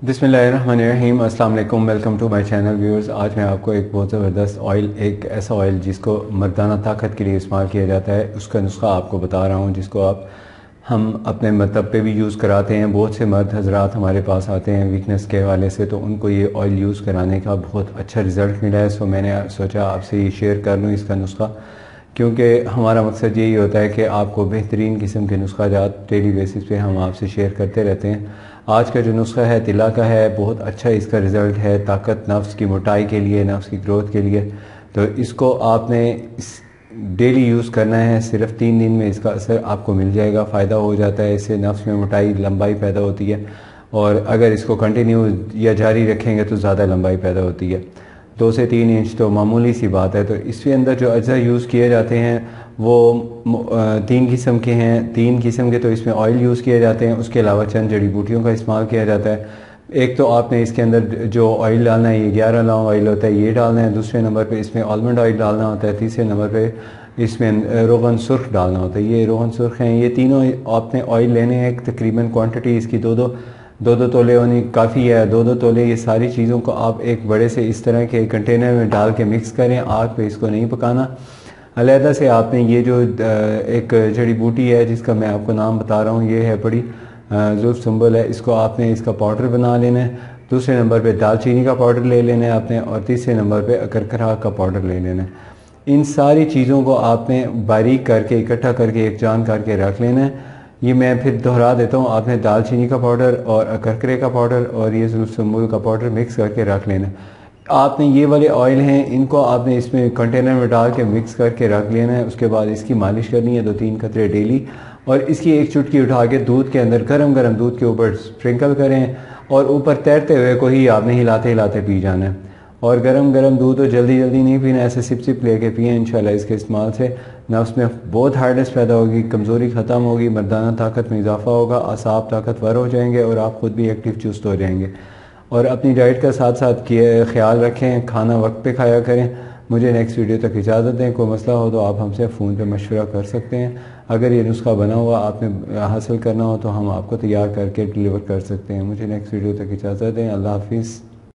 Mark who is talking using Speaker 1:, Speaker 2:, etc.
Speaker 1: बिस्मिल्लाहिर्रहमानिर्रहीम। अस्सलाम वालेकुम, welcome to my channel viewers. आज मैं आपको एक बहुत ज़बरदस्त ऑयल, एक ऐसा ऑयल जिसको मर्दाना ताकत के लिए इस्तेमाल किया जाता है, उसका नुस्खा आपको बता रहा हूँ, जिसको हम अपने मतलब पे भी यूज़ कराते हैं। बहुत से मर्द हजरात हमारे पास आते हैं वीकनेस के हवाले से, तो उनको ये ऑयल यूज़ कराने का बहुत अच्छा रिज़ल्ट मिला है। सो मैंने सोचा आपसे ये शेयर कर लूँ इसका नुस्खा, क्योंकि हमारा मकसद यही होता है कि आपको बेहतरीन किस्म के नुस्खा जात डेली बेसिस पे हम आपसे शेयर करते रहते हैं। आज का जो नुस्खा है तिला का है, बहुत अच्छा इसका रिज़ल्ट है ताकत, नफ्स की मोटाई के लिए, नफ्स की ग्रोथ के लिए। तो इसको आपने डेली यूज़ करना है। सिर्फ 3 दिन में इसका असर आपको मिल जाएगा, फ़ायदा हो जाता है। इससे नफ्स में मोटाई, लंबाई पैदा होती है, और अगर इसको कंटिन्यू या जारी रखेंगे तो ज़्यादा लंबाई पैदा होती है। 2 से 3 इंच तो मामूली सी बात है। तो इसके अंदर जो अज्जा यूज़ किए जाते हैं वो 3 किस्म के हैं। 3 किस्म के तो इसमें ऑयल यूज़ किए जाते हैं, उसके अलावा चंद जड़ी बूटियों का इस्तेमाल किया जाता है। एक तो आपने इसके अंदर जो ऑयल डालना है, ये 11 लौंग ऑयल होता है, ये डालना है। दूसरे नंबर पे इसमें आलमंड ऑयल डालना होता है। तीसरे नंबर पे इसमें रोगन सुर्ख डालना होता है। ये रोगन सुर्ख हैं। ये तीनों आपने ऑयल लेने हैं। तकरीबन क्वांटिटी इसकी दो तोले होनी काफ़ी है। 2 तोले ये सारी चीज़ों को आप एक बड़े से इस तरह के कंटेनर में डाल के मिक्स करें। आग पे इसको नहीं पकाना। अलहदा से आपने ये जो एक जड़ी बूटी है जिसका मैं आपको नाम बता रहा हूँ, ये है बड़ी जुल्फ सुंबल है, इसको आपने इसका पाउडर बना लेना है। दूसरे नंबर पे दालचीनी का पाउडर ले लेना है आपने, और तीसरे नंबर पे अकरकरा का पाउडर ले लेना है। इन सारी चीज़ों को आपने बारीक करके इकट्ठा करके एक जान करके रख लेना है। ये मैं फिर दोहरा देता हूँ। आपने दालचीनी का पाउडर और अकरकरे का पाउडर और ये जुल्फ सुंबल का पाउडर मिक्स करके रख लेना है। आपने ये वाले ऑयल हैं, इनको आपने इसमें कंटेनर में डाल के मिक्स करके रख लेना है। उसके बाद इसकी मालिश करनी है 2-3 कतरे डेली, और इसकी एक चुटकी उठा के दूध के अंदर, गरम गरम दूध के ऊपर स्प्रिंकल करें, और ऊपर तैरते हुए को ही आपने हिलाते हिलाते पी जाना है। और गरम गरम दूध तो जल्दी जल्दी नहीं पीना, ऐसे सिप सिप लेके पिए। इंशाल्लाह इसके इस्तेमाल से नफ्स में बहुत हार्डनेस पैदा होगी, कमज़ोरी ख़त्म होगी, मर्दाना ताकत में इजाफा होगा, आसाब ताकतवर हो जाएंगे, और आप ख़ुद भी एक्टिव चुस्त हो जाएंगे। और अपनी डाइट का साथ साथ ख्याल रखें, खाना वक्त पे खाया करें। मुझे नेक्स्ट वीडियो तक इजाज़त दें। कोई मसला हो तो आप हमसे फ़ोन पे मशवरा कर सकते हैं। अगर ये नुस्खा बना हुआ आपने हासिल करना हो तो हम आपको तैयार करके डिलीवर कर सकते हैं। मुझे नेक्स्ट वीडियो तक इजाज़त दें। अल्लाह हाफिज़।